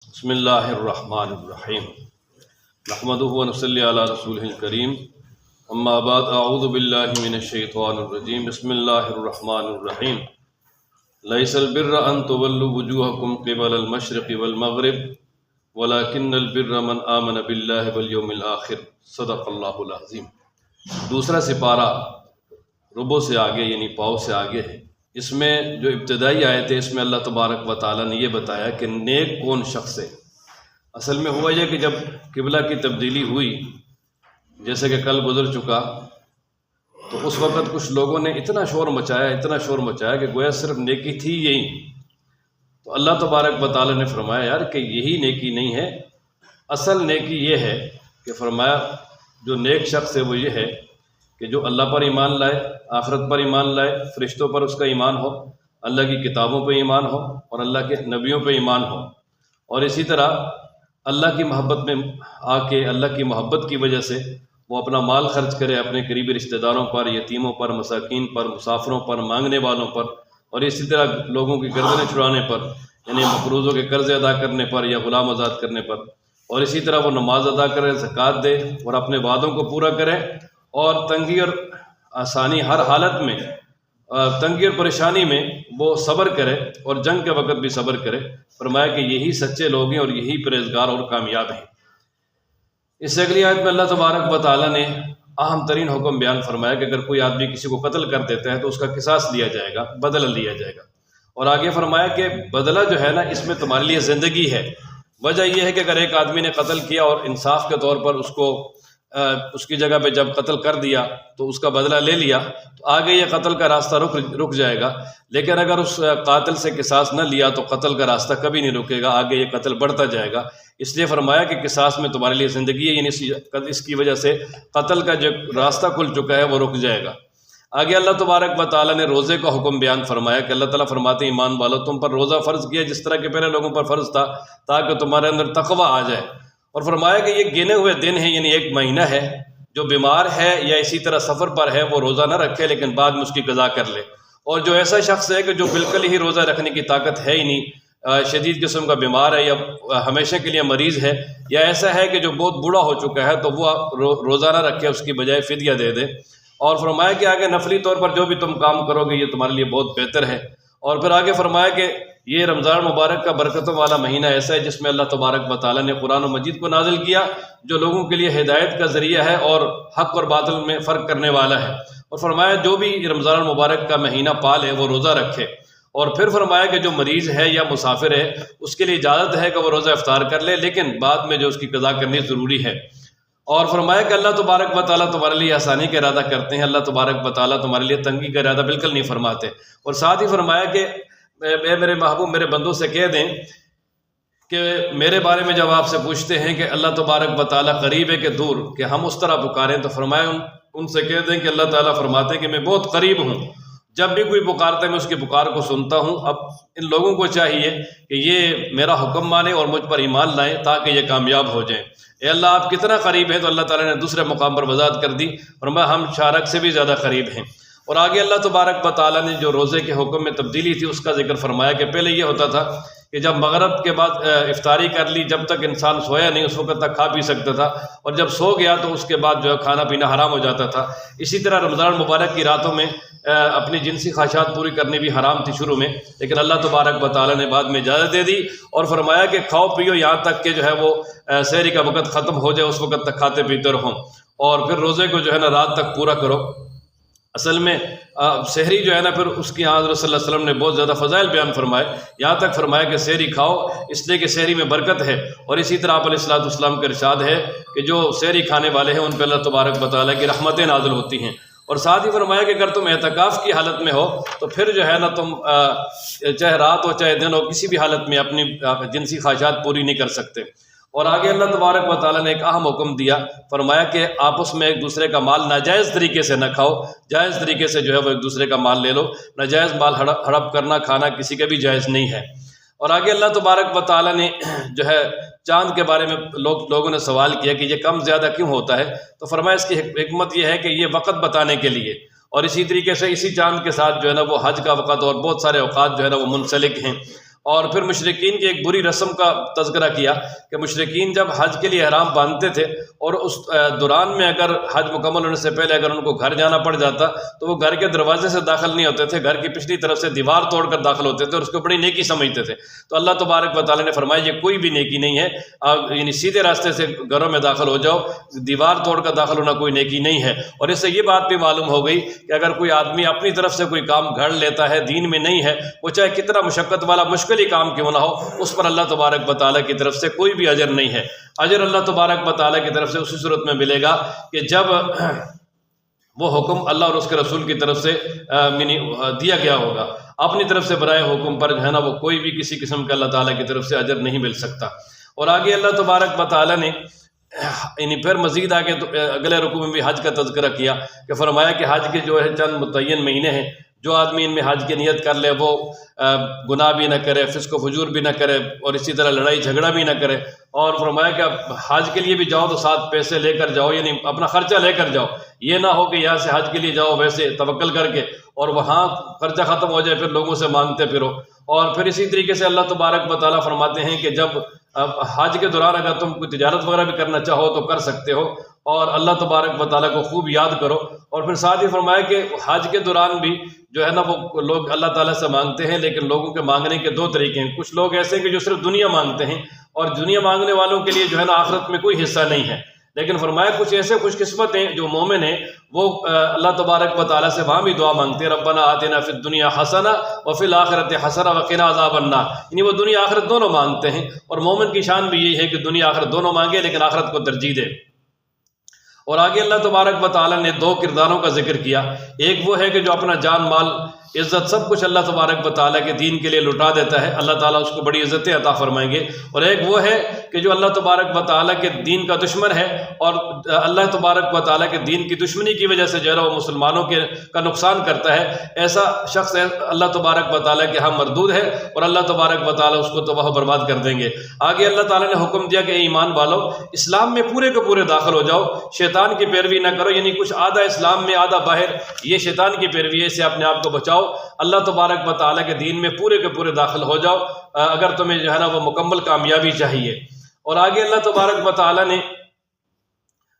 بسم اللہ الرحمن الرحیم نحمدہ ونصلی علی رسولہ الکریم اما بعد اعوذ باللہ من الشیطان الرجیم بسم اللہ الرحمن الرحیم لیس البر ان تولوا وجوہکم قبل المشرق والمغرب ولکن البر من آمن باللہ والیوم الآخر صدق اللہ العظیم۔ دوسرا سپارہ ربع سے آگے یعنی پاؤ سے آگے ہے۔ اس میں جو ابتدائی آیت ہے اس میں اللہ تبارک و تعالیٰ نے یہ بتایا کہ نیک کون شخص ہے۔ اصل میں ہوا یہ کہ جب قبلہ کی تبدیلی ہوئی، جیسے کہ کل گزر چکا، تو اس وقت کچھ لوگوں نے اتنا شور مچایا کہ گویا صرف نیکی تھی یہی۔ تو اللہ تبارک و تعالیٰ نے فرمایا یار کہ یہی نیکی نہیں ہے، اصل نیکی یہ ہے کہ فرمایا جو نیک شخص ہے وہ یہ ہے کہ جو اللہ پر ایمان لائے، آخرت پر ایمان لائے، فرشتوں پر اس کا ایمان ہو، اللہ کی کتابوں پہ ایمان ہو اور اللہ کے نبیوں پہ ایمان ہو، اور اسی طرح اللہ کی محبت میں آ کے اللہ کی محبت کی وجہ سے وہ اپنا مال خرچ کرے اپنے قریبی رشتہ داروں پر، یتیموں پر، مساکین پر، مسافروں پر، مانگنے والوں پر، اور اسی طرح لوگوں کی گردنیں چھڑانے پر یعنی مقروضوں کے قرض ادا کرنے پر یا غلام آزاد کرنے پر، اور اسی طرح وہ نماز ادا کرے، زکوٰۃ دے اور اپنے وعدوں کو پورا کرے، اور تنگی اور آسانی ہر حالت میں، تنگی اور پریشانی میں وہ صبر کرے اور جنگ کے وقت بھی صبر کرے۔ فرمایا کہ یہی سچے لوگ ہیں اور یہی پرہیزگار اور کامیاب ہیں۔ اس سے اگلی آیت میں اللہ تبارک و تعالیٰ نے اہم ترین حکم بیان فرمایا کہ اگر کوئی آدمی کسی کو قتل کر دیتا ہے تو اس کا قصاص لیا جائے گا، بدلہ لیا جائے گا، اور آگے فرمایا کہ بدلہ جو ہے نا اس میں تمہارے لیے زندگی ہے۔ وجہ یہ ہے کہ اگر ایک آدمی نے قتل کیا اور انصاف کے طور پر اس کی جگہ پہ جب قتل کر دیا تو اس کا بدلہ لے لیا تو آگے یہ قتل کا راستہ رک جائے گا، لیکن اگر اس قاتل سے قصاص نہ لیا تو قتل کا راستہ کبھی نہیں رکے گا، آگے یہ قتل بڑھتا جائے گا۔ اس لیے فرمایا کہ قصاص میں تمہارے لیے زندگی ہے، یعنی اس کی وجہ سے قتل کا جو راستہ کھل چکا ہے وہ رک جائے گا۔ آگے اللہ تبارک و تعالیٰ نے روزے کا حکم بیان فرمایا کہ اللہ تعالیٰ فرماتے ہیں ایمان والو تم پر روزہ فرض کیا جس طرح کہ پہلے لوگوں پر فرض تھا تاکہ تمہارے اندر تقویٰ آ جائے، اور فرمایا کہ یہ گنے ہوئے دن ہیں یعنی ایک مہینہ ہے، جو بیمار ہے یا اسی طرح سفر پر ہے وہ روزہ نہ رکھے لیکن بعد میں اس کی قضا کر لے، اور جو ایسا شخص ہے کہ جو بالکل ہی روزہ رکھنے کی طاقت ہے ہی نہیں، شدید قسم کا بیمار ہے یا ہمیشہ کے لیے مریض ہے، یا ایسا ہے کہ جو بہت بوڑھا ہو چکا ہے تو وہ روزہ نہ رکھے، اس کی بجائے فدیہ دے دے، اور فرمایا کہ آگے نفلی طور پر جو بھی تم کام کرو گے یہ تمہارے لیے بہت بہتر ہے۔ اور پھر آگے فرمایا کہ یہ رمضان مبارک کا برکتوں والا مہینہ ایسا ہے جس میں اللہ تبارک و تعالیٰ نے قرآن و مجید کو نازل کیا جو لوگوں کے لیے ہدایت کا ذریعہ ہے اور حق اور باطل میں فرق کرنے والا ہے، اور فرمایا جو بھی رمضان مبارک کا مہینہ پالے وہ روزہ رکھے، اور پھر فرمایا کہ جو مریض ہے یا مسافر ہے اس کے لیے اجازت ہے کہ وہ روزہ افطار کر لے لیکن بعد میں جو اس کی قضا کرنی ضروری ہے، اور فرمایا کہ اللہ تبارک و تعالیٰ تمہارے لیے آسانی کا ارادہ کرتے ہیں، اللہ تبارک و تعالیٰ تمہارے لیے تنگی کا ارادہ بالکل نہیں فرماتے، اور ساتھ ہی فرمایا کہ اے میرے محبوب میرے بندوں سے کہہ دیں کہ میرے بارے میں جب آپ سے پوچھتے ہیں کہ اللہ تبارک و تعالیٰ قریب ہے کہ دور، کہ ہم اس طرح پکاریں، تو فرمایا ان سے کہہ دیں کہ اللہ تعالیٰ فرماتے ہیں کہ میں بہت قریب ہوں، جب بھی کوئی پکارتا ہے میں اس کی پکار کو سنتا ہوں۔ اب ان لوگوں کو چاہیے کہ یہ میرا حکم مانیں اور مجھ پر ایمان لائیں تاکہ یہ کامیاب ہو جائیں۔ اے اللہ آپ کتنا قریب ہیں، تو اللہ تعالیٰ نے دوسرے مقام پر وضاحت کر دی، فرمایا ہم شارک سے بھی زیادہ قریب ہیں۔ اور آگے اللہ تبارک و تعالیٰ نے جو روزے کے حکم میں تبدیلی تھی اس کا ذکر فرمایا کہ پہلے یہ ہوتا تھا کہ جب مغرب کے بعد افطاری کر لی جب تک انسان سویا نہیں اس وقت تک کھا پی سکتا تھا، اور جب سو گیا تو اس کے بعد جو ہے کھانا پینا حرام ہو جاتا تھا۔ اسی طرح رمضان مبارک کی راتوں میں اپنی جنسی خواہشات پوری کرنی بھی حرام تھی شروع میں، لیکن اللہ تبارک و تعالیٰ نے بعد میں اجازت دے دی اور فرمایا کہ کھاؤ پیو یہاں تک کہ جو ہے وہ سحری کا وقت ختم ہو جائے، اس وقت تک کھاتے پیتے رہو، اور پھر روزے کو جو ہے نا رات تک پورا کرو۔ اصل میں سحری جو ہے نا پھر اس کی حضرت صلی اللہ علیہ وسلم نے بہت زیادہ فضائل بیان فرمائے، یہاں تک فرمایا کہ سحری کھاؤ اس لیے کہ سحری میں برکت ہے، اور اسی طرح آپ علیہ الصلوۃ والسلام کا ارشاد ہے کہ جو سحری کھانے والے ہیں ان پہ اللہ تبارک و تعالیٰ کی رحمتیں نازل ہوتی ہیں، اور ساتھ ہی فرمایا کہ اگر تم اعتکاف کی حالت میں ہو تو پھر جو ہے نا تم چاہے رات ہو چاہے دن ہو کسی بھی حالت میں اپنی جنسی خواہشات پوری نہیں کر سکتے۔ اور آگے اللہ تبارک و تعالیٰ نے ایک اہم حکم دیا، فرمایا کہ آپس میں ایک دوسرے کا مال ناجائز طریقے سے نہ کھاؤ، جائز طریقے سے جو ہے وہ ایک دوسرے کا مال لے لو، ناجائز مال ہڑپ کرنا کھانا کسی کا بھی جائز نہیں ہے۔ اور آگے اللہ تبارک و تعالیٰ نے جو ہے چاند کے بارے میں لوگوں نے سوال کیا کہ یہ کم زیادہ کیوں ہوتا ہے، تو فرمایا اس کی حکمت یہ ہے کہ یہ وقت بتانے کے لیے، اور اسی طریقے سے اسی چاند کے ساتھ جو ہے نا وہ حج کا وقت اور بہت سارے اوقات جو ہے نا وہ منسلک ہیں، اور پھر مشرکین کی ایک بری رسم کا تذکرہ کیا کہ مشرکین جب حج کے لیے احرام باندھتے تھے اور اس دوران میں اگر حج مکمل ہونے سے پہلے اگر ان کو گھر جانا پڑ جاتا تو وہ گھر کے دروازے سے داخل نہیں ہوتے تھے، گھر کی پچھلی طرف سے دیوار توڑ کر داخل ہوتے تھے اور اس کو بڑی نیکی سمجھتے تھے۔ تو اللہ تبارک و تعالیٰ نے فرمایا یہ کوئی بھی نیکی نہیں ہے، آپ یعنی سیدھے راستے سے گھروں میں داخل ہو جاؤ، دیوار توڑ کر داخل ہونا کوئی نیکی نہیں ہے۔ اور اس سے یہ بات بھی معلوم ہو گئی کہ اگر کوئی آدمی اپنی طرف سے کوئی کام گھڑ لیتا ہے، دین میں نہیں ہے، وہ چاہے کتنا مشقت والا مشکل ہی کام کیوں نہ ہو، اس پر اللہ تبارک و تعالیٰ کی طرف سے کوئی بھی اجر نہیں ہے۔ اجر اللہ تبارک و تعالیٰ کی طرف سے اسی صورت میں ملے گا کہ جب وہ حکم اللہ اور اس کے رسول کی طرف سے دیا گیا ہوگا۔ اپنی طرف سے برائے حکم پر جو ہے نا وہ کوئی بھی کسی قسم کا اللہ تعالیٰ کی طرف سے اجر نہیں مل سکتا۔ اور آگے اللہ تبارک و تعالیٰ نے پھر مزید آگے اگلے رکوع میں بھی حج کا تذکرہ کیا کہ فرمایا کہ حج کے جو ہے چند متعین مہینے ہیں، جو آدمی ان میں حج کی نیت کر لے وہ گناہ بھی نہ کرے، فسق و فجور بھی نہ کرے، اور اسی طرح لڑائی جھگڑا بھی نہ کرے۔ اور فرمایا کہ حج کے لیے بھی جاؤ تو ساتھ پیسے لے کر جاؤ، یعنی اپنا خرچہ لے کر جاؤ، یہ نہ ہو کہ یہاں سے حج کے لیے جاؤ ویسے توکل کر کے اور وہاں خرچہ ختم ہو جائے پھر لوگوں سے مانگتے پھرو۔ اور پھر اسی طریقے سے اللہ تبارک و تعالیٰ فرماتے ہیں کہ جب حج کے دوران اگر تم کوئی تجارت وغیرہ بھی کرنا چاہو تو کر سکتے ہو، اور اللہ تبارک و تعالیٰ کو خوب یاد کرو۔ اور پھر ساتھ ہی فرمایا کہ حج کے دوران بھی جو ہے نا وہ لوگ اللہ تعالیٰ سے مانگتے ہیں، لیکن لوگوں کے مانگنے کے دو طریقے ہیں۔ کچھ لوگ ایسے ہیں کہ جو صرف دنیا مانگتے ہیں، اور دنیا مانگنے والوں کے لیے جو ہے نا آخرت میں کوئی حصہ نہیں ہے۔ لیکن فرمایا کچھ ایسے خوش قسمت ہیں جو مومن ہیں، وہ اللہ تبارک و تعالیٰ سے وہاں بھی دعا مانگتے ہیں، ربنا آتنا فی الدنیا حسنہ وفی الآخرۃ حسنہ وقنا عذاب النار، یعنی وہ دنیا آخرت دونوں مانگتے ہیں۔ اور مومن کی شان بھی یہی ہے کہ دنیا آخرت دونوں مانگے لیکن آخرت کو ترجیح دے۔ اور آگے اللہ تبارک و تعالیٰ نے دو کرداروں کا ذکر کیا، ایک وہ ہے کہ جو اپنا جان مال عزت سب کچھ اللہ تبارک و تعالیٰ کے دین کے لیے لٹا دیتا ہے، اللہ تعالیٰ اس کو بڑی عزتیں عطا فرمائیں گے۔ اور ایک وہ ہے کہ جو اللہ تبارک و تعالیٰ کے دین کا دشمن ہے، اور اللہ تبارک و تعالیٰ کے دین کی دشمنی کی وجہ سے جو ہے وہ مسلمانوں کا نقصان کرتا ہے، ایسا شخص اللہ تبارک و تعالیٰ کے ہاں مردود ہے، اور اللہ تبارک و تعالیٰ اس کو تباہ و برباد کر دیں گے۔ آگے اللہ تعالیٰ نے حکم دیا کہ اے ایمان والو، اسلام میں پورے کے پورے داخل ہو جاؤ، شیطان کی پیروی نہ کرو، یعنی کچھ آدھا اسلام میں آدھا باہر، یہ شیطان کی پیروی ہے، اس سے اپنے آپ کو بچاؤ، اللہ تبارک و تعالیٰ کے دین میں پورے کے پورے داخل ہو جاؤ اگر تمہیں جو ہے نا وہ مکمل کامیابی چاہیے۔ اور آگے اللہ تبارک و تعالیٰ نے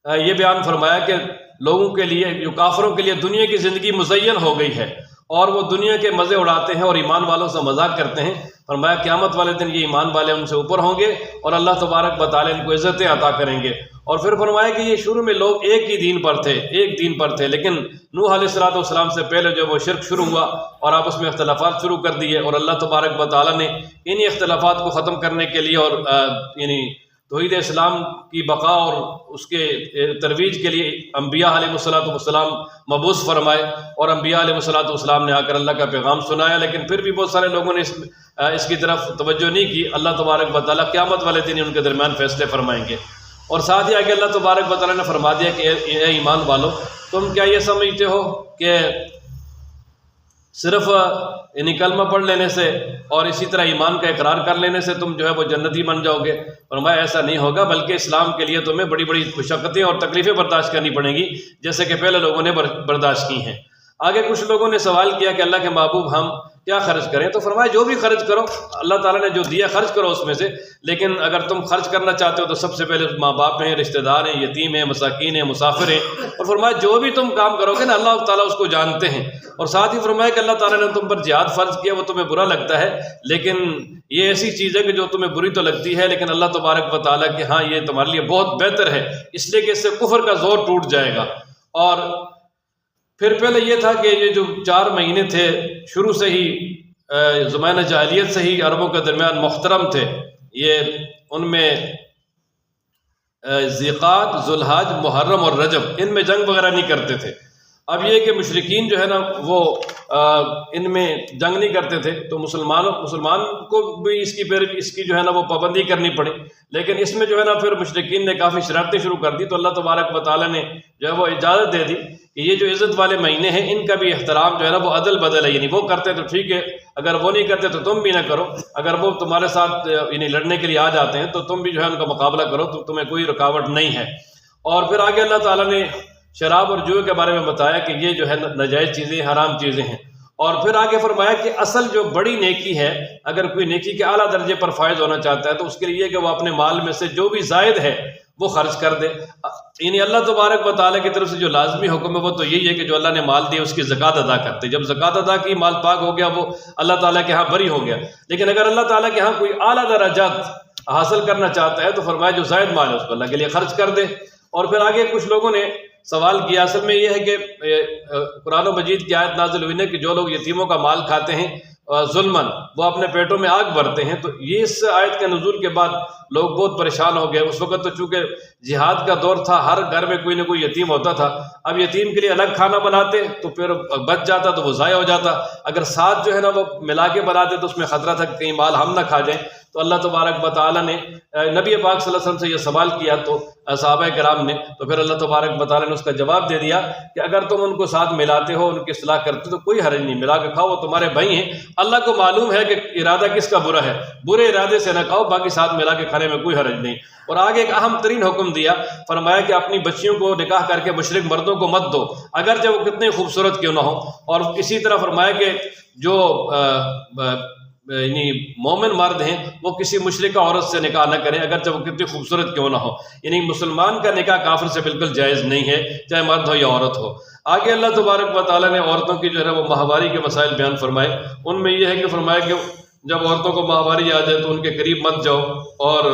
یہ بیان فرمایا کہ لوگوں کے لیے، جو کافروں کے لیے دنیا کی زندگی مزین ہو گئی ہے اور وہ دنیا کے مزے اڑاتے ہیں اور ایمان والوں سے مذاق کرتے ہیں، فرمایا قیامت والے دن یہ ایمان والے ان سے اوپر ہوں گے اور اللہ تبارک و تعالیٰ ان کو عزتیں عطا کریں گے۔ اور پھر فرمایا کہ یہ شروع میں لوگ ایک ہی دین پر تھے، لیکن نوح علیہ السلام سے پہلے جو وہ شرک شروع ہوا اور آپس میں اختلافات شروع کر دیے، اور اللہ تبارک و تعالیٰ نے انہی اختلافات کو ختم کرنے کے لیے اور یعنی توحید اسلام کی بقا اور اس کے ترویج کے لیے انبیاء علیہ السلام مبعوث فرمائے، اور انبیاء علیہ السلام نے آ کر اللہ کا پیغام سنایا، لیکن پھر بھی بہت سارے لوگوں نے اس کی طرف توجہ نہیں کی۔ اللہ تبارک و تعالیٰ قیامت والے دن ان کے درمیان فیصلے فرمائیں گے۔ اور ساتھ ہی آگے اللہ تبارک و تعالیٰ نے فرما دیا کہ اے ایمان والو، تم کیا یہ سمجھتے ہو کہ صرف یعنی کلمہ پڑھ لینے سے اور اسی طرح ایمان کا اقرار کر لینے سے تم جو ہے وہ جنتی بن جاؤ گے؟ فرمایا ایسا نہیں ہوگا، بلکہ اسلام کے لیے تمہیں بڑی بڑی مشقتیں اور تکلیفیں برداشت کرنی پڑیں گی، جیسے کہ پہلے لوگوں نے برداشت کی ہیں۔ آگے کچھ لوگوں نے سوال کیا کہ اللہ کے محبوب ہم کیا خرچ کریں؟ تو فرمایا جو بھی خرچ کرو، اللہ تعالیٰ نے جو دیا خرچ کرو اس میں سے، لیکن اگر تم خرچ کرنا چاہتے ہو تو سب سے پہلے ماں باپ ہیں، رشتہ دار ہیں، یتیم ہیں، مساکین ہیں، مسافر ہیں۔ اور فرمایا جو بھی تم کام کرو گے نا اللہ تعالیٰ اس کو جانتے ہیں۔ اور ساتھ ہی فرمایا کہ اللہ تعالیٰ نے تم پر جہاد فرض کیا، وہ تمہیں برا لگتا ہے، لیکن یہ ایسی چیز ہے کہ جو تمہیں بری تو لگتی ہے، لیکن اللہ تبارک و تعالیٰ کہ ہاں یہ تمہارے لیے بہت بہتر ہے، اس لیے کہ اس سے کفر کا زور ٹوٹ جائے گا۔ اور پھر پہلے یہ تھا کہ یہ جو 4 مہینے تھے شروع سے ہی زمانہ جاہلیت سے ہی عربوں کے درمیان محترم تھے، یہ ان میں ذیقعد، ذوالحج، محرم اور رجب، ان میں جنگ وغیرہ نہیں کرتے تھے۔ اب یہ کہ مشرکین جو ہے نا وہ ان میں جنگ نہیں کرتے تھے، تو مسلمان کو بھی اس کی جو ہے نا وہ پابندی کرنی پڑی، لیکن اس میں جو ہے نا پھر مشرکین نے کافی شرارتیں شروع کر دی، تو اللہ تبارک و تعالیٰ نے جو ہے وہ اجازت دے دی کہ یہ جو عزت والے مہینے ہیں ان کا بھی احترام جو ہے نا وہ عدل بدل ہے، یعنی وہ کرتے تو ٹھیک ہے، اگر وہ نہیں کرتے تو تم بھی نہ کرو، اگر وہ تمہارے ساتھ یعنی لڑنے کے لیے آ جاتے ہیں تو تم بھی جو ہے ان کا مقابلہ کرو، تو تمہیں کوئی رکاوٹ نہیں ہے۔ اور پھر آگے اللہ تعالیٰ نے شراب اور جوئے کے بارے میں بتایا کہ یہ جو ہے ناجائز چیزیں، حرام چیزیں ہیں، اور پھر آگے فرمایا کہ اصل جو بڑی نیکی ہے، اگر کوئی نیکی کے اعلیٰ درجے پر فائز ہونا چاہتا ہے تو اس کے لیے یہ کہ وہ اپنے مال میں سے جو بھی زائد ہے وہ خرچ کر دے۔ یعنی اللہ تبارک و تعالیٰ کی طرف سے جو لازمی حکم ہے وہ تو یہی ہے کہ جو اللہ نے مال دیا اس کی زکوٰۃ ادا کرتے۔ جب زکوٰۃ ادا کی، مال پاک ہو گیا، وہ اللہ تعالیٰ کے ہاں بری ہو گیا۔ لیکن اگر اللہ تعالیٰ کے ہاں کوئی اعلیٰ درجات حاصل کرنا چاہتا ہے تو فرمایا جو زائد مال ہے اس کو اللہ کے لیے خرچ کر دے۔ اور پھر آگے کچھ لوگوں نے سوال کیا، اصل میں یہ ہے کہ قرآن مجید کی آیت نازل ہوئی ہے کہ جو لوگ یتیموں کا مال کھاتے ہیں ظلماً، وہ اپنے پیٹوں میں آگ بھرتے ہیں۔ تو یہ اس آیت کے نزول کے بعد لوگ بہت پریشان ہو گئے۔ اس وقت تو چونکہ جہاد کا دور تھا، ہر گھر میں کوئی نہ کوئی یتیم ہوتا تھا۔ اب یتیم کے لیے الگ کھانا بناتے تو پھر بچ جاتا تو وہ ضائع ہو جاتا، اگر ساتھ جو ہے نا وہ ملا کے بناتے تو اس میں خطرہ تھا کہ کہیں مال ہم نہ کھا جائیں۔ تو اللہ تبارک و تعالیٰ نے نبی پاک صلی اللہ علیہ وسلم سے یہ سوال کیا تو صحابہ کرام نے، تو پھر اللہ تبارک و تعالیٰ نے اس کا جواب دے دیا کہ اگر تم ان کو ساتھ ملاتے ہو، ان کی اصلاح کرتے ہو تو کوئی حرج نہیں، ملا کے کھاؤ، وہ تمہارے بھائی ہیں۔ اللہ کو معلوم ہے کہ ارادہ کس کا برا ہے، برے ارادے سے نہ کھاؤ، باقی ساتھ ملا کے کھانے میں کوئی حرج نہیں۔ اور آگے ایک اہم ترین حکم دیا، فرمایا کہ اپنی بچیوں کو نکاح کر کے مشرک مردوں کو مت دو، اگرچہ وہ کتنے خوبصورت کیوں نہ ہو۔ اور اسی طرح فرمایا کہ جو یعنی مومن مرد ہیں وہ کسی مشرکہ عورت سے نکاح نہ کریں، اگرچہ وہ کتنی خوبصورت کیوں نہ ہو۔ یعنی مسلمان کا نکاح کافر سے بالکل جائز نہیں ہے، چاہے مرد ہو یا عورت ہو۔ آگے اللہ تبارک و تعالیٰ نے عورتوں کی جو ہے وہ ماہواری کے مسائل بیان فرمائے۔ ان میں یہ ہے کہ فرمایا کہ جب عورتوں کو ماہواری آ جائے تو ان کے قریب مت جاؤ، اور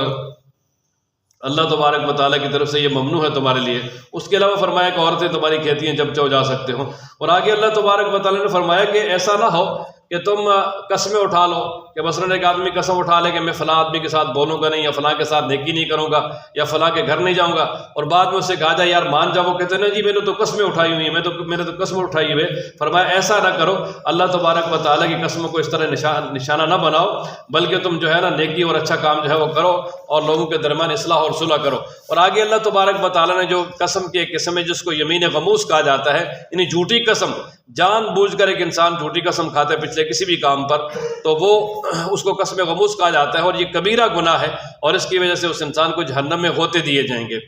اللہ تبارک و تعالیٰ کی طرف سے یہ ممنوع ہے تمہارے لیے۔ اس کے علاوہ فرمایا کہ عورتیں تمہاری کہتی ہیں جب چاہو جا سکتے ہو۔ اور آگے اللہ تبارک و تعالیٰ نے فرمایا کہ ایسا نہ ہو کہ تم قسمیں اٹھا لو، کہ مثلاً ایک آدمی قسم اٹھا لے کہ میں فلاں آدمی کے ساتھ بولوں گا نہیں، یا فلاں کے ساتھ نیکی نہیں کروں گا، یا فلاں کے گھر نہیں جاؤں گا، اور بعد میں اس سے کہا جائے یار مان جاؤ، وہ کہتے ہیں نا جی میں نے تو قسمیں اٹھائی ہوئی ہیں، میں نے تو قسم اٹھائی ہوئی ہے۔ فرمایا ایسا نہ کرو، اللہ تبارک و تعالیٰ کی قسموں کو اس طرح نشانہ نہ بناؤ، بلکہ تم جو ہے نا نیکی اور اچھا کام جو ہے وہ کرو، اور لوگوں کے درمیان اصلاح اور صلح کرو۔ اور آگے اللہ تبارک و تعالیٰ نے جو قسم کی ایک قسم ہے جس کو یمین غموس کہا جاتا ہے، یعنی جھوٹی قسم، جان بوجھ کر ایک انسان جھوٹی قسم کھاتا ہے پچھلے کسی بھی کام پر، تو وہ اس کو قسم غموس کہا جاتا ہے، اور یہ کبیرہ گناہ ہے، اور اس کی وجہ سے اس انسان کو جہنم میں ہوتے دیے جائیں گے۔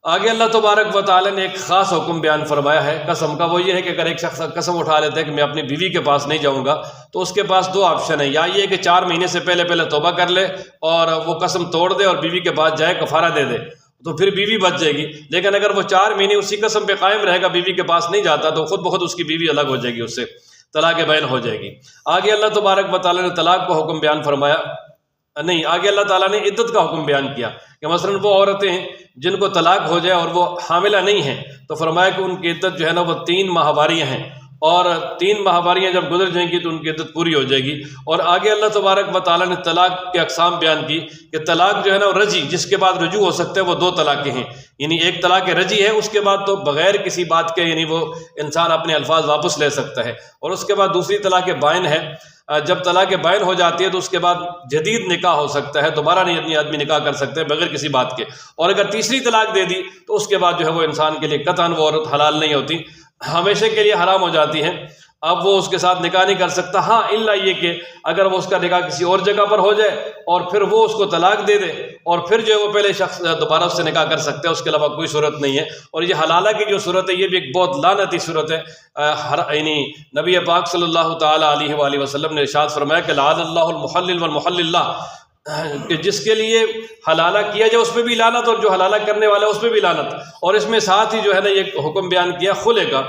آگے اللہ تبارک و تعالیٰ نے ایک خاص حکم بیان فرمایا ہے قسم کا، وہ یہ ہے کہ اگر ایک شخص قسم اٹھا لیتا ہے کہ میں اپنی بیوی کے پاس نہیں جاؤں گا، تو اس کے پاس دو آپشن ہیں، یا یہ کہ 4 مہینے سے پہلے توبہ کر لے اور وہ قسم توڑ دے اور بیوی کے پاس جائے، کفارہ دے دے، تو پھر بیوی بچ جائے گی۔ لیکن اگر وہ 4 مہینے اسی قسم پہ قائم رہے گا، بیوی کے پاس نہیں جاتا، تو خود بخود اس کی بیوی الگ ہو جائے گی، اس سے طلاق بین ہو جائے گی۔ آگے اللہ تبارک و تعالیٰ نے طلاق کو حکم بیان فرمایا، نہیں آگے اللہ تعالیٰ نے عدت کا حکم بیان کیا کہ مثلاً وہ عورتیں ہیں جن کو طلاق ہو جائے اور وہ حاملہ نہیں ہیں، تو فرمایا کہ ان کی عدت جو ہے نا وہ 3 ماہواریاں ہیں، اور 3 ماہواریاں جب گزر جائیں گی تو ان کی عدت پوری ہو جائے گی۔ اور آگے اللہ تبارک و تعالیٰ نے طلاق کے اقسام بیان کی کہ طلاق جو ہے نا رجی، جس کے بعد رجوع ہو سکتے ہیں، وہ 2 طلاقیں ہیں۔ یعنی ایک طلاق رجی ہے، اس کے بعد تو بغیر کسی بات کے یعنی وہ انسان اپنے الفاظ واپس لے سکتا ہے، اور اس کے بعد دوسری طلاق بائن ہے۔ جب طلاق بائن ہو جاتی ہے تو اس کے بعد جدید نکاح ہو سکتا ہے، دوبارہ نہیں آدمی نکاح کر سکتے بغیر کسی بات کے۔ اور اگر تیسری طلاق دے دی تو اس کے بعد جو ہے وہ انسان کے لیے قطعاً وہ عورت حلال نہیں ہوتی، ہمیشہ کے لیے حرام ہو جاتی ہے۔ اب وہ اس کے ساتھ نکاح نہیں کر سکتا، ہاں الا یہ کہ اگر وہ اس کا نکاح کسی اور جگہ پر ہو جائے اور پھر وہ اس کو طلاق دے دے، اور پھر جو ہے وہ پہلے شخص دوبارہ اس سے نکاح کر سکتے ہیں، اس کے علاوہ کوئی صورت نہیں ہے۔ اور یہ حلالہ کی جو صورت ہے یہ بھی ایک بہت لعنتی صورت ہے۔ یعنی نبی پاک صلی اللہ تعالیٰ علیہ وآلہ وسلم نے ارشاد فرمایا کہ لعن اللہ المحلل والمحلل له، کہ جس کے لیے حلالہ کیا جائے اس پہ بھی لعنت، اور جو حلالہ کرنے والا ہے اس پہ بھی لعنت۔ اور اس میں ساتھ ہی جو ہے نا یہ حکم بیان کیا خلع کا،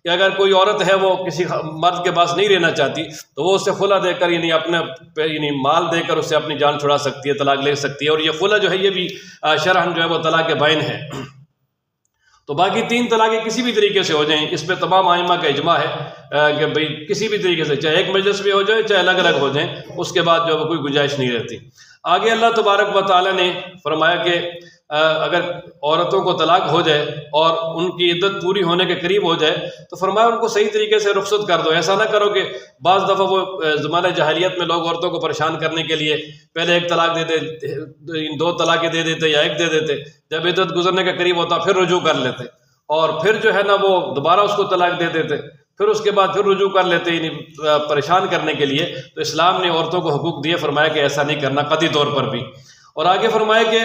کہ اگر کوئی عورت ہے وہ کسی مرد کے پاس نہیں رہنا چاہتی تو وہ اس سے خلع دے کر یعنی اپنے یعنی مال دے کر اس سے اپنی جان چھڑا سکتی ہے، طلاق لے سکتی ہے۔ اور یہ خلع جو ہے یہ بھی شرعاً جو ہے وہ طلاق بائن ہے۔ تو باقی 3 طلاقیں کسی بھی طریقے سے ہو جائیں، اس پہ تمام ائمہ کا اجماع ہے کہ بھئی کسی بھی طریقے سے، چاہے ایک مجلس میں ہو جائے چاہے الگ الگ ہو جائیں، اس کے بعد جو ہے کوئی گنجائش نہیں رہتی۔ آگے اللہ تبارک و تعالیٰ نے فرمایا کہ اگر عورتوں کو طلاق ہو جائے اور ان کی عدت پوری ہونے کے قریب ہو جائے تو فرمایا ان کو صحیح طریقے سے رخصت کر دو۔ ایسا نہ کرو کہ بعض دفعہ وہ زمانہ جاہلیت میں لوگ عورتوں کو پریشان کرنے کے لیے پہلے 1 طلاق دے دیتے، 2 طلاقیں دے دیتے یا 1 دے دیتے، جب عدت گزرنے کا قریب ہوتا پھر رجوع کر لیتے، اور پھر جو ہے نا وہ دوبارہ اس کو طلاق دے دیتے، پھر اس کے بعد پھر رجوع کر لیتے، یعنی پریشان کرنے کے لیے۔ تو اسلام نے عورتوں کو حقوق دیے، فرمایا کہ ایسا نہیں کرنا قطعی طور پر بھی۔ اور آگے فرمایا کہ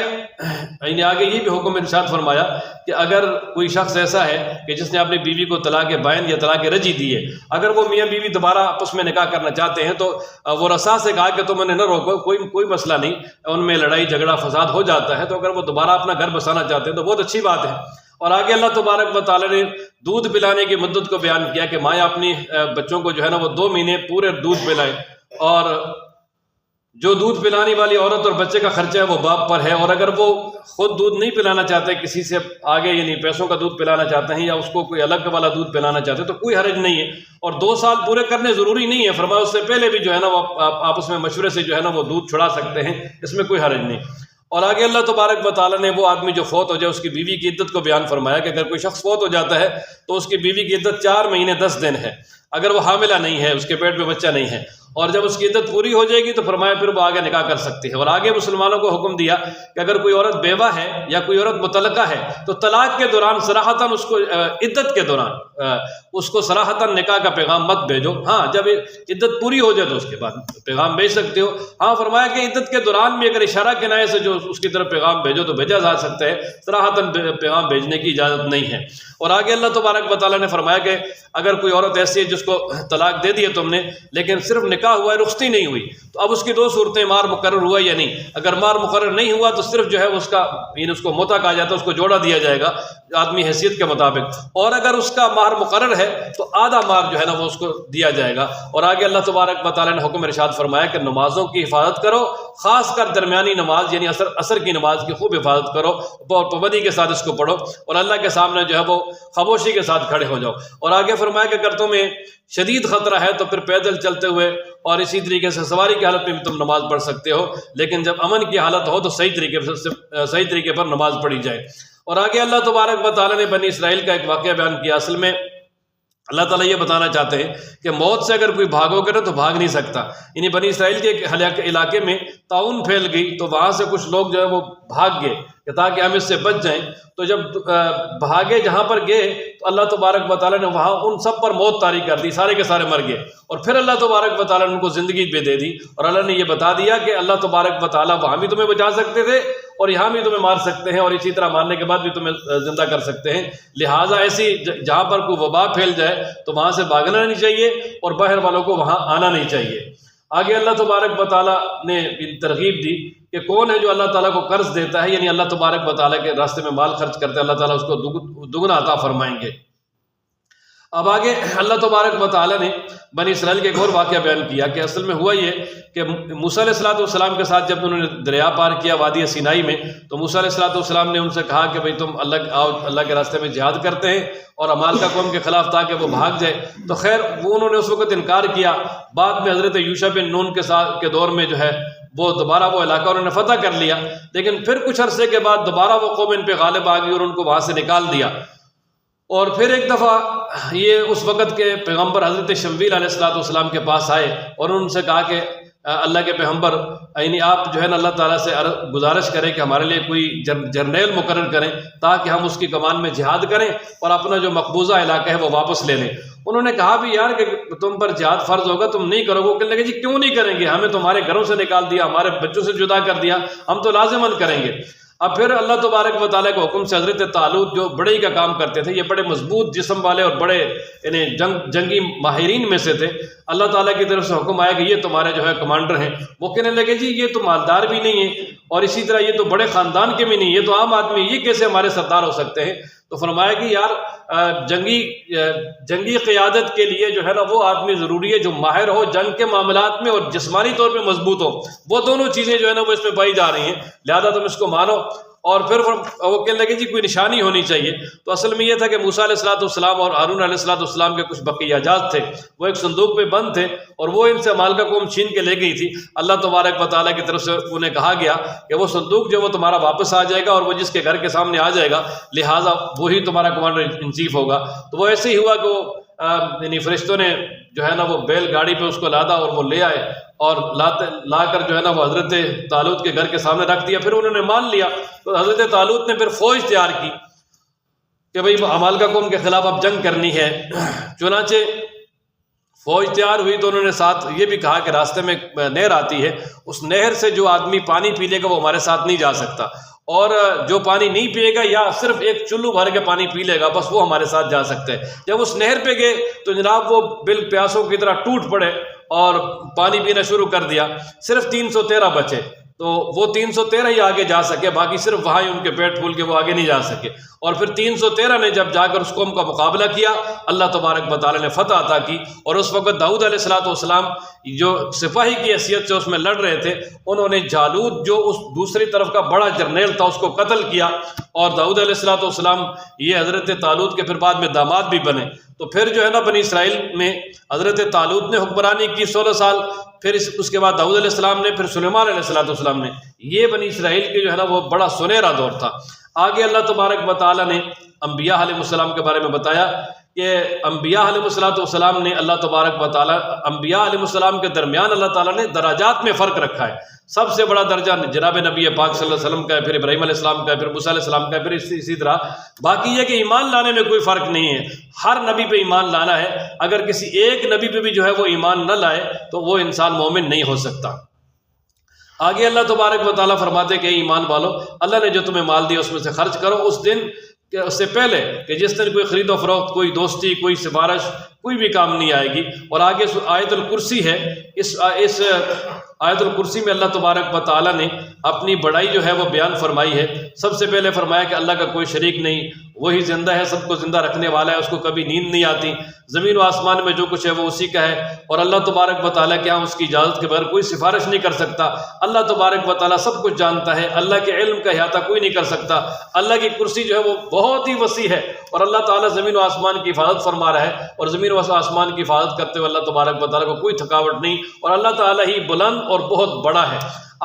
آگے یہ بھی حکم ارشاد فرمایا کہ اگر کوئی شخص ایسا ہے کہ جس نے اپنی بیوی کو طلاق بائن یا طلاق رجعی دی ہے، اگر وہ میاں بیوی دوبارہ آپس میں نکاح کرنا چاہتے ہیں تو وہ رسا سے کہا کہ تم انہیں نہ روکو، کوئی مسئلہ نہیں، ان میں لڑائی جھگڑا فساد ہو جاتا ہے، تو اگر وہ دوبارہ اپنا گھر بسانا چاہتے ہیں تو بہت اچھی بات ہے۔ اور آگے اللہ تبارک و تعالیٰ نے دودھ پلانے کی مدت کو بیان کیا کہ مائیں اپنی بچوں کو جو ہے نا وہ 2 مہینے پورے دودھ پلائیں، اور جو دودھ پلانے والی عورت اور بچے کا خرچہ ہے وہ باپ پر ہے، اور اگر وہ خود دودھ نہیں پلانا چاہتے، کسی سے آگے یعنی پیسوں کا دودھ پلانا چاہتے ہیں یا اس کو کوئی الگ والا دودھ پلانا چاہتے ہیں تو کوئی حرج نہیں ہے، اور 2 سال پورے کرنے ضروری نہیں ہے، فرمایا اس سے پہلے بھی جو ہے نا وہ آپس میں مشورے سے جو ہے نا وہ دودھ چھڑا سکتے ہیں، اس میں کوئی حرج نہیں۔ اور آگے اللہ تبارک و تعالیٰ نے وہ آدمی جو فوت ہو جائے اس کی بیوی کی عدت کو بیان فرمایا کہ اگر کوئی شخص فوت ہو جاتا ہے تو اس کی بیوی کی عدت 4 مہینے 10 دن ہے، اگر وہ حاملہ نہیں ہے، اس کے پیٹ میں بچہ نہیں ہے، اور جب اس کی عدت پوری ہو جائے گی تو فرمایا پھر وہ آگے نکاح کر سکتی ہے۔ اور آگے مسلمانوں کو حکم دیا کہ اگر کوئی عورت بیوہ ہے یا کوئی عورت مطلقہ ہے تو طلاق کے دوران صراحتاً اس کو عدت کے دوران اس کو صراحتاً نکاح کا پیغام مت بھیجو، ہاں جب عدت پوری ہو جائے تو اس کے بعد پیغام بھیج سکتے ہو۔ ہاں فرمایا کہ عدت کے دوران بھی اگر اشارہ کنایے سے جو اس کی طرف پیغام بھیجو تو بھیجا جا سکتا ہے، صراحتاً پیغام بھیجنے کی اجازت نہیں ہے۔ اور آگے اللہ تبارک و تعالیٰ نے فرمایا کہ اگر کوئی عورت ایسی ہے جس کو طلاق دے دی ہے تم نے لیکن صرف نکاح ہوا ہے، رخصتی نہیں ہوئی، تو اب اس کی 2 صورتیں، مہر مقرر ہوا یا نہیں۔ اگر مہر مقرر نہیں ہوا تو صرف جو ہے اس کا یعنی اس کو متع کہا جاتا ہے، اس کو جوڑا دیا جائے گا آدمی حیثیت کے مطابق، اور اگر اس کا مہر مقرر ہے تو آدھا مہر جو ہے نا وہ اس کو دیا جائے گا۔ اور آگے اللہ تبارک و تعالیٰ نے حکم ارشاد فرمایا کہ نمازوں کی حفاظت کرو، خاص کر درمیانی نماز یعنی عصر کی نماز کی خوب حفاظت کرو، اور پابندی کے ساتھ اس کو پڑھو، اور اللہ کے سامنے جو ہے وہ خاموشی کے ساتھ کھڑے ہو جاؤ۔ اور آگے فرمایا کہ اگر تمہیں شدید خطرہ ہے تو پھر پیدل چلتے ہوئے اور اسی طریقے سے سواری کی حالت میں بھی تم نماز پڑھ سکتے ہو، لیکن جب امن کی حالت ہو تو صحیح طریقے پر نماز پڑھی جائے۔ اور آگے اللہ تبارک و تعالیٰ نے بنی اسرائیل کا ایک واقعہ بیان کیا۔ اصل میں اللہ تعالیٰ یہ بتانا چاہتے ہیں کہ موت سے اگر کوئی بھاگو گے تو بھاگ نہیں سکتا، یعنی بنی اسرائیل کے ایک علاقے میں طاعون پھیل گئی تو وہاں سے کچھ لوگ جو ہے وہ بھاگ گئے کہ تاکہ ہم اس سے بچ جائیں، تو جب بھاگے جہاں پر گئے تو اللہ تبارک و تعالیٰ نے وہاں ان سب پر موت طاری کر دی، سارے کے سارے مر گئے، اور پھر اللہ تبارک و تعالیٰ نے ان کو زندگی بھی دے دی، اور اللہ نے یہ بتا دیا کہ اللہ تبارک و تعالیٰ وہاں بھی تمہیں بچا سکتے تھے اور یہاں بھی تمہیں مار سکتے ہیں، اور اسی طرح مارنے کے بعد بھی تمہیں زندہ کر سکتے ہیں، لہٰذا ایسی جہاں پر کوئی وبا پھیل جائے تو وہاں سے بھاگنا نہیں چاہیے اور باہر والوں کو وہاں آنا نہیں چاہیے۔ آگے اللہ تبارک و تعالیٰ نے ترغیب دی کہ کون ہے جو اللہ تعالیٰ کو قرض دیتا ہے، یعنی اللہ تبارک و تعالیٰ کے راستے میں مال خرچ کرتا ہے، اللہ تعالیٰ اس کو دگنا عطا فرمائیں گے۔ اب آگے اللہ تبارک و تعالیٰ نے بنی اسرائیل کے ایک اور واقعہ بیان کیا کہ اصل میں ہوا یہ کہ موسیٰ علیہ السلام کے ساتھ جب انہوں نے دریا پار کیا وادی سینائی میں، تو موسیٰ علیہ السلام نے ان سے کہا کہ بھئی تم اللہ کے راستے میں جہاد کرتے ہیں اور عمالقہ قوم کے خلاف تاکہ وہ بھاگ جائے، تو خیر وہ انہوں نے اس وقت انکار کیا۔ بعد میں حضرت یوشع بن نون کے دور میں جو ہے وہ دوبارہ وہ علاقہ انہوں نے فتح کر لیا، لیکن پھر کچھ عرصے کے بعد دوبارہ وہ قوم ان پہ غالب آ گئی اور ان کو وہاں سے نکال دیا۔ اور پھر ایک دفعہ یہ اس وقت کے پیغمبر حضرت شمویل علیہ السلام کے پاس آئے اور ان سے کہا کہ اللہ کے پیغمبر یعنی آپ جو ہے نا اللہ تعالیٰ سے گزارش کریں کہ ہمارے لیے کوئی جرنیل مقرر کریں تاکہ ہم اس کی کمان میں جہاد کریں اور اپنا جو مقبوضہ علاقہ ہے وہ واپس لے لیں۔ انہوں نے کہا بھی یار کہ تم پر جہاد فرض ہوگا، تم نہیں کرو گے۔ وہ کہنے لگے جی کیوں نہیں کریں گے، ہمیں تمہارے گھروں سے نکال دیا، ہمارے بچوں سے جدا کر دیا، ہم تو لازماً کریں گے۔ اب پھر اللہ تبارک و تعالیٰ کے حکم سے حضرت طالوت جو بڑھئی کا کام کرتے تھے، یہ بڑے مضبوط جسم والے اور بڑے یعنی جنگی ماہرین میں سے تھے، اللہ تعالیٰ کی طرف سے حکم آیا کہ یہ تمہارے جو ہے کمانڈر ہیں۔ وہ کہنے لگے جی یہ تو مالدار بھی نہیں ہے اور اسی طرح یہ تو بڑے خاندان کے بھی نہیں، یہ تو عام آدمی، یہ کیسے ہمارے سردار ہو سکتے ہیں؟ تو فرمایا کہ یار جنگی قیادت کے لیے جو ہے نا وہ آدمی ضروری ہے جو ماہر ہو جنگ کے معاملات میں اور جسمانی طور پہ مضبوط ہو، وہ دونوں چیزیں جو ہے نا وہ اس میں پائی جا رہی ہیں، لہذا تم اس کو مانو۔ اور پھر وہ کہنے لگے جی کوئی نشانی ہونی چاہیے۔ تو اصل میں یہ تھا کہ موسیٰ علیہ السلام اور ہارون علیہ السلام کے کچھ بقیہ جات تھے، وہ ایک صندوق میں بند تھے اور وہ ان سے عمالقہ قوم چھین کے لے گئی تھی۔ اللہ تبارک و تعالیٰ کی طرف سے انہیں کہا گیا کہ وہ صندوق جو وہ تمہارا واپس آ جائے گا اور وہ جس کے گھر کے سامنے آ جائے گا لہٰذا وہی تمہارا کمانڈر ان چیف ہوگا۔ تو وہ ایسے ہی ہوا کہ وہ یعنی فرشتوں نے جو ہے نا وہ بیل گاڑی پہ اس کو لادا اور وہ لے آئے اور لا کر جو ہے نا وہ حضرت طالوت کے گھر کے سامنے رکھ دیا۔ پھر انہوں نے مان لیا تو حضرت طالوت نے پھر فوج تیار کی کہ بھئی عمالقہ قوم کے خلاف اب جنگ کرنی ہے۔ چنانچہ فوج تیار ہوئی تو انہوں نے ساتھ یہ بھی کہا کہ راستے میں نہر آتی ہے، اس نہر سے جو آدمی پانی پی لے گا وہ ہمارے ساتھ نہیں جا سکتا، اور جو پانی نہیں پیے گا یا صرف ایک چلو بھر کے پانی پی لے گا بس وہ ہمارے ساتھ جا سکتے ہیں۔ جب اس نہر پہ گئے تو جناب وہ بل پیاسوں کی طرح ٹوٹ پڑے اور پانی پینا شروع کر دیا، صرف 313 بچے، تو وہ 313 ہی آگے جا سکے، باقی صرف وہاں ہی ان کے پیٹ پھول کے وہ آگے نہیں جا سکے۔ اور پھر 313 نے جب جا کر اس قوم کا مقابلہ کیا، اللہ تبارک و تعالیٰ نے فتح عطا کی، اور اس وقت داؤد علیہ السلام جو سپاہی کی حیثیت سے اس میں لڑ رہے تھے، انہوں نے جالوت جو اس دوسری طرف کا بڑا جرنیل تھا اس کو قتل کیا، اور داؤد علیہ السلام یہ حضرت طالوت کے پھر بعد میں داماد بھی بنے۔ تو پھر جو ہے نا بنی اسرائیل میں حضرت طالوت نے حکمرانی کی 16 سال، پھر اس کے بعد داؤد علیہ السلام نے، پھر سلیمان علیہ السلام نے۔ یہ بنی اسرائیل کے جو ہے نا وہ بڑا سنہرا دور تھا۔ آگے اللہ تبارک و تعالیٰ نے انبیاء علیہ السلام کے بارے میں بتایا کہ انبیاء علیہ السلام نے اللہ تبارک و تعالیٰ انبیاء علیہ السلام کے درمیان اللہ تعالیٰ نے درجات میں فرق رکھا ہے۔ سب سے بڑا درجہ جناب نبی پاک صلی اللہ علیہ وسلم کا ہے، پھر ابراہیم علیہ السلام کا ہے، پھر موسیٰ علیہ السلام کا ہے، پھر اسی طرح باقی یہ کہ ایمان لانے میں کوئی فرق نہیں ہے، ہر نبی پہ ایمان لانا ہے۔ اگر کسی ایک نبی پہ بھی جو ہے وہ ایمان نہ لائے تو وہ انسان مومن نہیں ہو سکتا۔ آگے اللہ تبارک و تعالیٰ فرماتے کہ ایمان والو، اللہ نے جو تمہیں مال دیا اس میں سے خرچ کرو اس دن کہ اس سے پہلے کہ جس دن کوئی خرید و فروخت، کوئی دوستی، کوئی سفارش، کوئی بھی کام نہیں آئے گی۔ اور آگے آیت الکرسی ہے، اس آیت الکرسی میں اللہ تبارک و تعالیٰ نے اپنی بڑائی جو ہے وہ بیان فرمائی ہے۔ سب سے پہلے فرمایا کہ اللہ کا کوئی شریک نہیں، وہی زندہ ہے، سب کو زندہ رکھنے والا ہے، اس کو کبھی نیند نہیں آتی، زمین و آسمان میں جو کچھ ہے وہ اسی کا ہے، اور اللہ تبارک و تعالیٰ کے ہاں اس کی اجازت کے بغیر کوئی سفارش نہیں کر سکتا۔ اللہ تبارک و تعالیٰ سب کچھ جانتا ہے، اللہ کے علم کا احاطہ کوئی نہیں کر سکتا۔ اللہ کی کرسی جو ہے وہ بہت ہی وسیع ہے، اور اللہ تعالیٰ زمین و آسمان کی حفاظت فرما رہا ہے، اور زمین و آسمان کی حفاظت کرتے ہوئے اللہ تبارک و تعالیٰ کو کوئی تھکاوٹ نہیں، اور اللہ تعالیٰ ہی بلند اور بہت بڑا ہے۔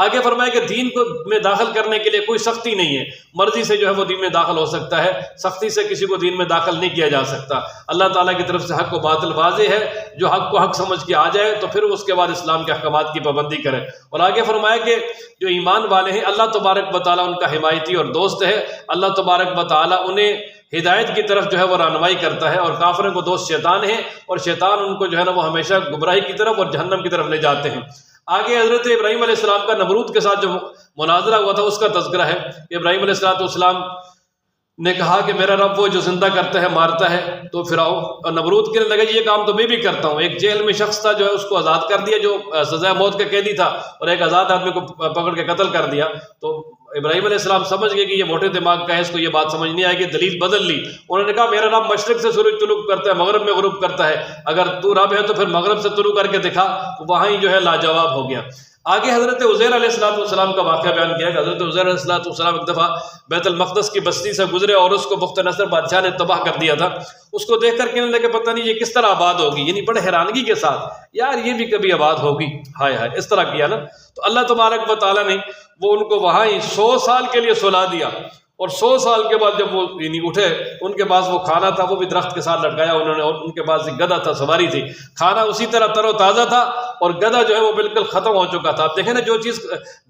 آگے فرمایا کہ دین کو میں داخل کرنے کے لیے کوئی سختی نہیں ہے، مرضی سے جو ہے وہ دین میں داخل ہو سکتا ہے، سختی سے کسی کو دین میں داخل نہیں کیا جا سکتا۔ اللہ تعالیٰ کی طرف سے حق و باطل واضح ہے، جو حق کو حق سمجھ کے آ جائے تو پھر اس کے بعد اسلام کے احکامات کی پابندی کرے۔ اور آگے فرمایا کہ جو ایمان والے ہیں اللہ تبارک و تعالیٰ ان کا حمایتی اور دوست ہے، اللہ تبارک و تعالیٰ انہیں ہدایت کی طرف جو ہے وہ رہنمائی کرتا ہے، اور کافروں کو دوست شیطان ہے، اور شیطان ان کو جو ہے نا وہ ہمیشہ گمراہی کی طرف اور جہنم کی طرف لے جاتے ہیں۔ آگے حضرت ابراہیم علیہ السلام کا نمرود کے ساتھ جو مناظرہ ہوا تھا اس کا تذکرہ ہے کہ ابراہیم علیہ السلام نے کہا کہ میرا رب وہ جو زندہ کرتا ہے مارتا ہے، تو پھر آؤ، اور نمرود کہنے لگا یہ کام تو میں بھی کرتا ہوں۔ ایک جیل میں شخص تھا جو ہے اس کو آزاد کر دیا، جو سزائے موت کا قیدی تھا، اور ایک آزاد آدمی کو پکڑ کے قتل کر دیا۔ تو ابراہیم علیہ السلام سمجھ گئے کہ یہ موٹے دماغ کا ہے، اس کو یہ بات سمجھ نہیں آئے گی، دلیل بدل لی۔ انہوں نے کہا میرا رب مشرق سے سورج طلوع کرتا ہے، مغرب میں غروب کرتا ہے، اگر تو رب ہے تو پھر مغرب سے طلوع کر کے دکھا، تو وہاں ہی جو ہے لاجواب ہو گیا۔ آگے حضرت عزیر علیہ السلام کا واقعہ بیان کیا کہ حضرت عزیر علیہ السلام ایک دفعہ بیت المقدس کی بستی سے گزرے اور اس کو بخت نصر بادشاہ نے تباہ کر دیا تھا۔ اس کو دیکھ کر کہنے لگے پتہ نہیں یہ کس طرح آباد ہوگی، یعنی بڑے حیرانگی کے ساتھ، یار یہ بھی کبھی آباد ہوگی، ہائے ہائے، اس طرح کیا نا۔ تو اللہ تبارک و تعالیٰ نے وہ ان کو وہاں ہی 100 سال کے لیے سلا دیا، اور 100 سال کے بعد جب وہ یعنی اٹھے تو ان کے پاس وہ کھانا تھا، وہ بھی درخت کے ساتھ لٹکایا انہوں نے، اور ان کے پاس ایک گدھا تھا، سواری تھی، کھانا اسی طرح تر و تازہ تھا، اور گدھا جو ہے وہ بالکل ختم ہو چکا تھا۔ آپ دیکھیں نا، جو چیز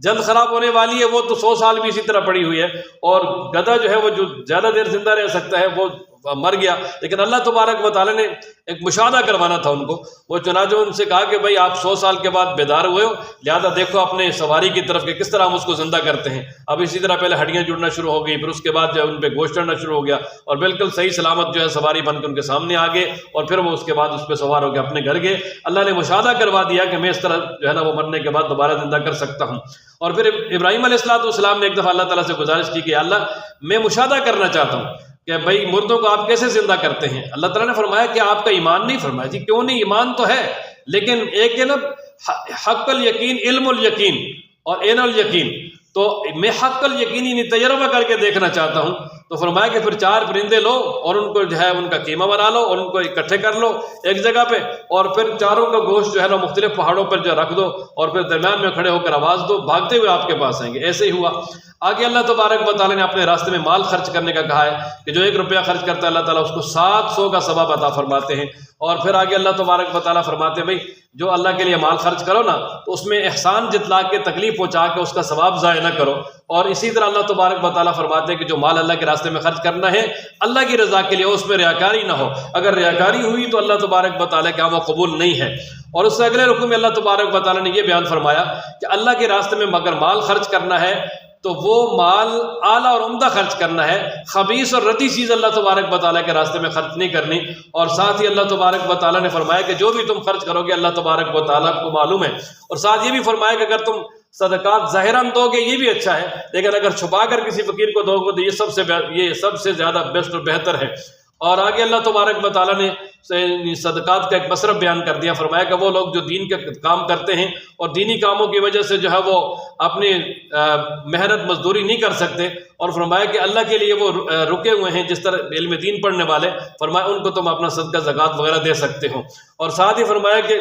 جلد خراب ہونے والی ہے وہ تو 100 سال بھی اسی طرح پڑی ہوئی ہے، اور گدھا جو ہے وہ جو زیادہ دیر زندہ رہ سکتا ہے وہ مر گیا۔ لیکن اللہ تبارک و تعالیٰ نے ایک مشاہدہ کروانا تھا ان کو، وہ چنانچہ ان سے کہا کہ بھائی آپ 100 سال کے بعد بیدار ہوئے ہو، لہذا دیکھو اپنے سواری کی طرف کہ کس طرح ہم اس کو زندہ کرتے ہیں۔ اب اسی طرح پہلے ہڈیاں جڑنا شروع ہو گئی، پھر اس کے بعد جو ہے ان پہ گوشت چڑھنا شروع ہو گیا، اور بالکل صحیح سلامت جو ہے سواری بن کے ان کے سامنے آ گئے، اور پھر وہ اس کے بعد اس پہ سوار ہو کے اپنے گھر گئے۔ اللہ نے مشاہدہ کروا دیا کہ میں اس طرح جو ہے نا وہ مرنے کے بعد دوبارہ زندہ کر سکتا ہوں۔ اور پھر ابراہیم علیہ السلام نے ایک دفعہ اللہ تعالیٰ سے گزارش کی کہ اللہ میں مشاہدہ کرنا چاہتا ہوں کہ بھائی مردوں کو آپ کیسے زندہ کرتے ہیں۔ اللہ تعالیٰ نے فرمایا کہ آپ کا ایمان نہیں۔ فرمایا جی کیوں نہیں، ایمان تو ہے، لیکن ایک ہے نا حق الیقین، علم الیقین اور عین الیقین، تو میں حق الیقین یعنی تجربہ کر کے دیکھنا چاہتا ہوں۔ تو فرمایا کہ پھر 4 پرندے لو اور ان کو جو ہے ان کا قیمہ بنا لو اور ان کو اکٹھے کر لو ایک جگہ پہ، اور پھر چاروں کا گوشت جو ہے نا مختلف پہاڑوں پر جو رکھ دو، اور پھر درمیان میں کھڑے ہو کر آواز دو، بھاگتے ہوئے آپ کے پاس آئیں گے۔ ایسے ہی ہوا۔ آگے اللہ تبارک و تعالیٰ نے اپنے راستے میں مال خرچ کرنے کا کہا ہے کہ جو 1 روپیہ خرچ کرتا ہے اللہ تعالیٰ اس کو 700 کا ثواب عطا فرماتے ہیں۔ اور پھر آگے اللہ تبارک و تعالیٰ فرماتے ہیں بھائی جو اللہ کے لیے مال خرچ کرو نا تو اس میں احسان جتلا کے، تکلیف پہنچا کے اس کا ثواب ضائع نہ کرو۔ اور اسی طرح اللہ تبارک و تعالیٰ فرماتے ہیں کہ جو مال اللہ کے راستے میں خرچ کرنا ہے اللہ کی رضا کے لیے، اس میں ریاکاری نہ ہو، اگر ریاکاری ہوئی تو اللہ تبارک و تعالیٰ کا وہ قبول نہیں ہے۔ اور اس سے اگلے رکوع میں اللہ تبارک و تعالیٰ نے یہ بیان فرمایا کہ اللہ کے راستے میں اگر مال خرچ کرنا ہے تو وہ مال اعلیٰ اور عمدہ خرچ کرنا ہے، خبیث اور ردی چیز اللہ تبارک و تعالیٰ کے راستے میں خرچ نہیں کرنی۔ اور ساتھ ہی اللہ تبارک و تعالیٰ نے فرمایا کہ جو بھی تم خرچ کرو گے اللہ تبارک و تعالیٰ کو معلوم ہے، اور ساتھ یہ بھی فرمایا کہ اگر تم صدقات ظاہراً دو گے یہ بھی اچھا ہے، لیکن اگر چھپا کر کسی فقیر کو دو گے تو یہ سب سے زیادہ بیسٹ اور بہتر ہے۔ اور آگے اللہ تبارک و تعالیٰ نے صدقات کا ایک مصرف بیان کر دیا، فرمایا کہ وہ لوگ جو دین کے کام کرتے ہیں اور دینی کاموں کی وجہ سے جو ہے وہ اپنی محنت مزدوری نہیں کر سکتے، اور فرمایا کہ اللہ کے لیے وہ رکے ہوئے ہیں جس طرح علم دین پڑھنے والے، فرمایا ان کو تم اپنا صدقہ زکوٰۃ وغیرہ دے سکتے ہو۔ اور ساتھ ہی فرمایا کہ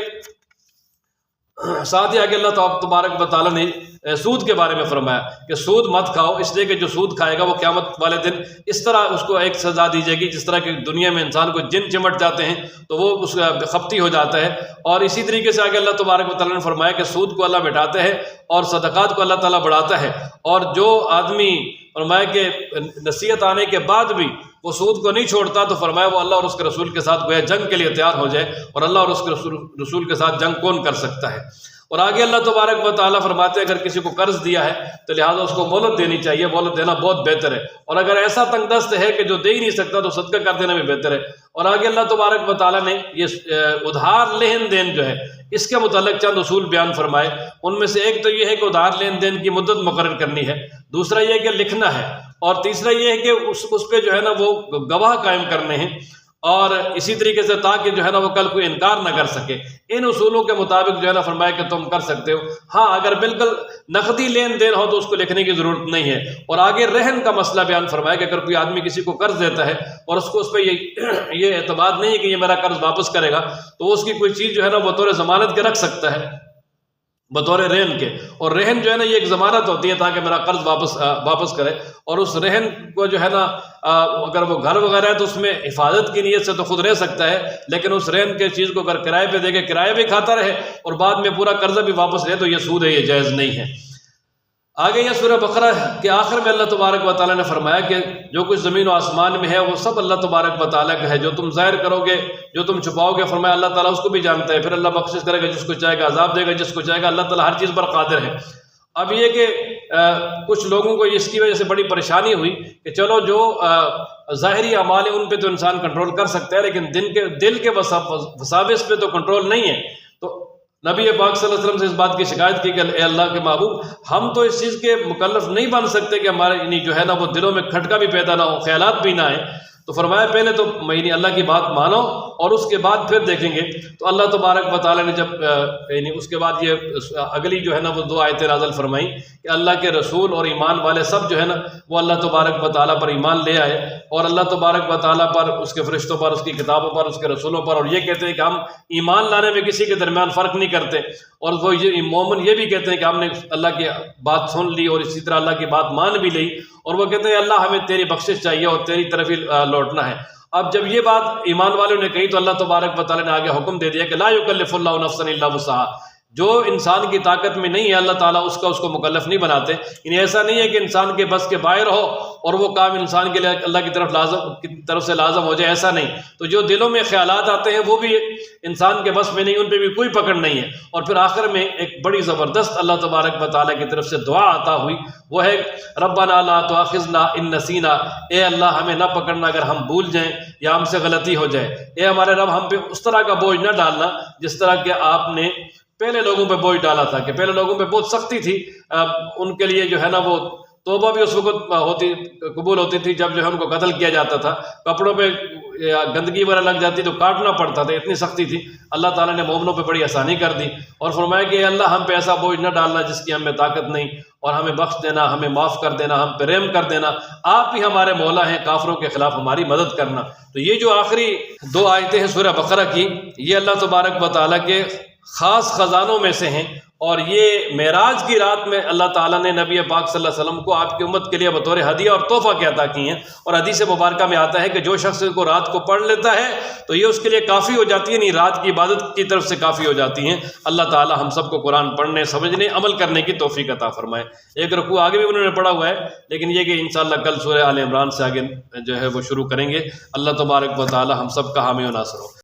ساتھ ہی آگے اللہ تبارک و تعالیٰ نے سود کے بارے میں فرمایا کہ سود مت کھاؤ، اس لیے کہ جو سود کھائے گا وہ قیامت والے دن اس طرح اس کو ایک سزا دی جائے گی جس طرح کہ دنیا میں انسان کو جن چمٹ جاتے ہیں تو وہ اس کا خپتی ہو جاتا ہے۔ اور اسی طریقے سے آگے اللہ تبارک و تعالیٰ نے فرمایا کہ سود کو اللہ مٹاتا ہے اور صدقات کو اللہ تعالیٰ بڑھاتا ہے، اور جو آدمی فرمایا کہ نصیحت آنے کے بعد بھی وہ سود کو نہیں چھوڑتا تو فرمایا وہ اللہ اور اس کے رسول کے ساتھ گویا جنگ کے لیے تیار ہو جائے، اور اللہ اور اس کے رسول کے ساتھ جنگ کون کر سکتا ہے۔ اور آگے اللہ تبارک و تعالیٰ فرماتے ہیں اگر کسی کو قرض دیا ہے تو لہٰذا اس کو مہلت دینی چاہیے، مہلت دینا بہت بہتر ہے، اور اگر ایسا تنگ دست ہے کہ جو دے ہی نہیں سکتا تو صدقہ کر دینا بھی بہتر ہے۔ اور آگے اللہ تبارک و تعالیٰ نے یہ ادھار لین دین جو ہے اس کے متعلق چند اصول بیان فرمائے، ان میں سے ایک تو یہ ہے کہ ادھار لین دین کی مدت مقرر کرنی ہے، دوسرا یہ کہ لکھنا ہے، اور تیسرا یہ ہے کہ اس پہ جو ہے نا وہ گواہ قائم کرنے ہیں، اور اسی طریقے سے تاکہ جو ہے نا وہ کل کوئی انکار نہ کر سکے۔ ان اصولوں کے مطابق جو ہے نا فرمایا کہ تم کر سکتے ہو۔ ہاں اگر بالکل نقدی لین دین ہو تو اس کو لکھنے کی ضرورت نہیں ہے۔ اور آگے رہن کا مسئلہ بیان فرمایا کہ اگر کوئی آدمی کسی کو قرض دیتا ہے اور اس کو اس پہ یہ اعتماد نہیں ہے کہ یہ میرا قرض واپس کرے گا، تو وہ اس کی کوئی چیز جو ہے نا بطور ضمانت کے رکھ سکتا ہے، بطور رہن کے، اور رہن جو ہے نا یہ ایک ضمانت ہوتی ہے تاکہ میرا قرض واپس کرے۔ اور اس رہن کو جو ہے نا اگر وہ گھر وغیرہ ہے تو اس میں حفاظت کی نیت سے تو خود رہ سکتا ہے، لیکن اس رہن کے چیز کو اگر کرائے پہ دے کے کرائے بھی کھاتا رہے اور بعد میں پورا قرضہ بھی واپس لے تو یہ سود ہے، یہ جائز نہیں ہے۔ آگے یہ سورہ بقرہ کے آخر میں اللہ تبارک و تعالیٰ نے فرمایا کہ جو کچھ زمین و آسمان میں ہے وہ سب اللہ تبارک و تعالیٰ کا ہے، جو تم ظاہر کرو گے جو تم چھپاؤ گے فرمایا اللہ تعالیٰ اس کو بھی جانتا ہے، پھر اللہ بخشش کرے گا جس کو چاہے گا، عذاب دے گا جس کو چاہے گا، اللہ تعالیٰ ہر چیز پر قادر ہے۔ اب یہ کہ کچھ لوگوں کو اس کی وجہ سے بڑی پریشانی ہوئی کہ چلو جو ظاہری اعمال ہیں ان پہ تو انسان کنٹرول کر سکتا ہے، لیکن دل کے وساوس پہ تو کنٹرول نہیں ہے۔ تو نبی پاک صلی اللہ علیہ وسلم سے اس بات کی شکایت کی کہ اے اللہ کے محبوب، ہم تو اس چیز کے مکلف نہیں بن سکتے کہ ہمارے یعنی جو ہے نا وہ دلوں میں کھٹکا بھی پیدا نہ ہو، خیالات بھی نہ آئیں۔ تو فرمایا پہلے تو یعنی اللہ کی بات مانو اور اس کے بعد پھر دیکھیں گے۔ تو اللہ تبارک و تعالیٰ نے جب یعنی اس کے بعد یہ اگلی جو ہے نا وہ 2 آیتیں نازل فرمائیں کہ اللہ کے رسول اور ایمان والے سب جو ہے نا وہ اللہ تبارک و تعالیٰ پر ایمان لے آئے، اور اللہ تبارک و تعالیٰ پر، اس کے فرشتوں پر، اس کی کتابوں پر، اس کے رسولوں پر، اور یہ کہتے ہیں کہ ہم ایمان لانے میں کسی کے درمیان فرق نہیں کرتے، اور وہ مومن یہ بھی کہتے ہیں کہ ہم نے اللہ کی بات سن لی اور اسی طرح اللہ کی بات مان بھی لی، اور وہ کہتے ہیں اللہ ہمیں تیری بخشش چاہیے اور تیری طرف ہی لوٹنا ہے۔ اب جب یہ بات ایمان والوں نے کہی تو اللہ تبارک و تعالیٰ نے آگے حکم دے دیا کہ لا یکلف اللہ نفسا الا وسعها، جو انسان کی طاقت میں نہیں ہے اللہ تعالیٰ اس کو مکلف نہیں بناتے۔ یعنی ایسا نہیں ہے کہ انسان کے بس کے باہر ہو اور وہ کام انسان کے لیے اللہ کی طرف سے لازم ہو جائے، ایسا نہیں۔ تو جو دلوں میں خیالات آتے ہیں وہ بھی انسان کے بس میں نہیں، ان پہ بھی کوئی پکڑ نہیں ہے۔ اور پھر آخر میں ایک بڑی زبردست اللہ تبارک و تعالیٰ کی طرف سے دعا عطا ہوئی، وہ ہے ربنا لا تؤاخذنا ان نسینا، اے اللہ ہمیں نہ پکڑنا اگر ہم بھول جائیں یا ہم سے غلطی ہو جائے، اے ہمارے رب ہم پہ اس طرح کا بوجھ نہ ڈالنا جس طرح کہ آپ نے پہلے لوگوں پہ بوجھ ڈالا تھا، کہ پہلے لوگوں پہ بہت سختی تھی، ان کے لیے جو ہے نا وہ توبہ بھی اس وقت قبول ہوتی تھی جب جو ہے ان کو قتل کیا جاتا تھا، کپڑوں پہ گندگی وغیرہ لگ جاتی تو کاٹنا پڑتا تھا، اتنی سختی تھی۔ اللہ تعالیٰ نے مومنوں پہ بڑی آسانی کر دی اور فرمایا کہ اے اللہ ہم پہ ایسا بوجھ نہ ڈالنا جس کی ہم میں طاقت نہیں، اور ہمیں بخش دینا، ہمیں معاف کر دینا، ہم پہ رحم کر دینا، آپ ہی ہمارے مولا ہیں، کافروں کے خلاف ہماری مدد کرنا۔ تو یہ جو آخری 2 آیتیں ہیں سورہ بقرہ کی، یہ اللہ تبارک و تعالیٰ کے خاص خزانوں میں سے ہیں، اور یہ معراج کی رات میں اللہ تعالیٰ نے نبی پاک صلی اللہ علیہ وسلم کو آپ کی امت کے لیے بطور ہدیہ اور تحفہ کے عطا کی ہیں۔ اور حدیث مبارکہ میں آتا ہے کہ جو شخص کو رات کو پڑھ لیتا ہے تو یہ اس کے لیے کافی ہو جاتی ہے، نہیں رات کی عبادت کی طرف سے کافی ہو جاتی ہیں۔ اللہ تعالیٰ ہم سب کو قرآن پڑھنے، سمجھنے، عمل کرنے کی توفیق عطا فرمائے۔ ایک رکوع آگے بھی انہوں نے پڑھا ہوا ہے، لیکن یہ کہ انشاءاللہ کل سورہ آل عمران سے آگے جو ہے وہ شروع کریں گے۔ اللہ تبارک و تعالیٰ ہم سب کا حامی و ناصر ہو۔